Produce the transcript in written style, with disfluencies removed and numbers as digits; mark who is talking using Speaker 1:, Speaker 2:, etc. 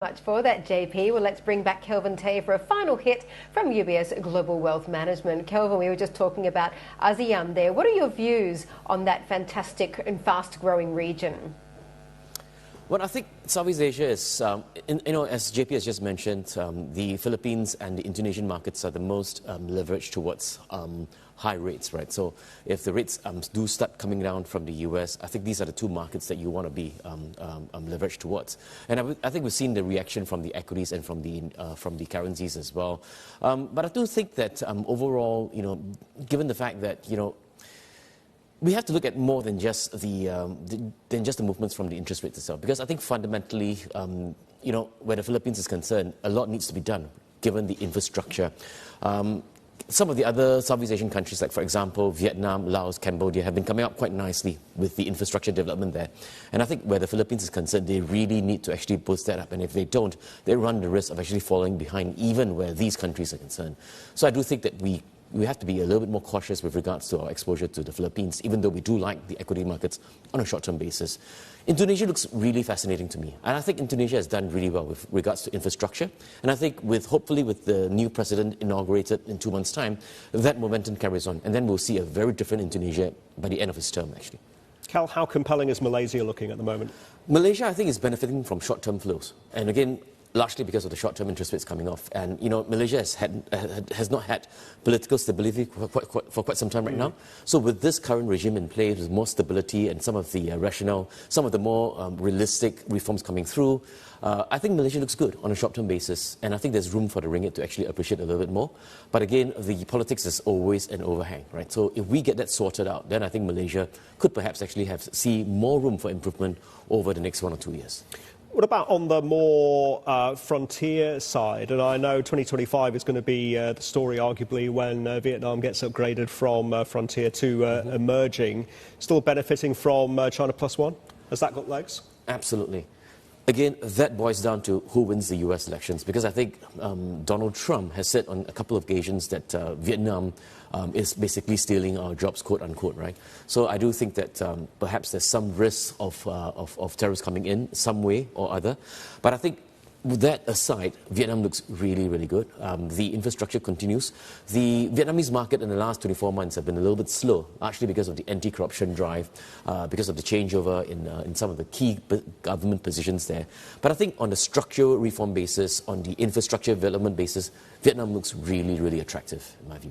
Speaker 1: Much for that, JP. Well, let's bring back Kelvin for a final hit from UBS Global Wealth Management. Kelvin, we were just talking about ASEAN there. What are your views on that fantastic and fast-growing region?
Speaker 2: Well, I think Southeast Asia is, as JP has just mentioned, the Philippines and the Indonesian markets are the most leveraged towards high rates, right? So if the rates do start coming down from the US, I think these are the two markets that you want to be leveraged towards. And I think we've seen the reaction from the equities and from the currencies as well. But I do think that overall, given the fact that, we have to look at more than just the movements from the interest rates itself, because I think fundamentally, where the Philippines is concerned, a lot needs to be done given the infrastructure. Some of the other Southeast Asian countries, like for example Vietnam, Laos, Cambodia, have been coming up quite nicely with the infrastructure development there. And I think where the Philippines is concerned, they really need to actually boost that up. And if they don't, they run the risk of actually falling behind, even where these countries are concerned. So I do think that we have to be a little bit more cautious with regards to our exposure to the Philippines, even though we do like the equity markets on a short-term basis. Indonesia looks really fascinating to me, and I think Indonesia has done really well with regards to infrastructure. And I think hopefully with the new president inaugurated in 2 months' time, that momentum carries on, and then we'll see a very different Indonesia by the end of his term, actually.
Speaker 3: Cal, how compelling is Malaysia looking at the moment?
Speaker 2: Malaysia, I think, is benefiting from short-term flows, and again, largely because of the short-term interest rates coming off. And, Malaysia has not had political stability for quite some time right now. So with this current regime in place, with more stability and some of the rationale, some of the more realistic reforms coming through, I think Malaysia looks good on a short-term basis. And I think there's room for the ringgit to actually appreciate a little bit more. But again, the politics is always an overhang, right? So if we get that sorted out, then I think Malaysia could perhaps actually see more room for improvement over the next 1 or 2 years.
Speaker 3: What about on the more frontier side? And I know 2025 is going to be the story, arguably, when Vietnam gets upgraded from frontier to emerging. Still benefiting from China Plus One? Has that got legs?
Speaker 2: Absolutely. Again, that boils down to who wins the US elections, because I think Donald Trump has said on a couple of occasions that Vietnam is basically stealing our jobs, quote unquote, right? So I do think that perhaps there's some risk of terrorists coming in some way or other. But I think with that aside, Vietnam looks really, really good. The infrastructure continues. The Vietnamese market in the last 24 months have been a little bit slow, actually because of the anti-corruption drive, because of the changeover in some of the key government positions there. But I think on the structural reform basis, on the infrastructure development basis, Vietnam looks really, really attractive, in my view.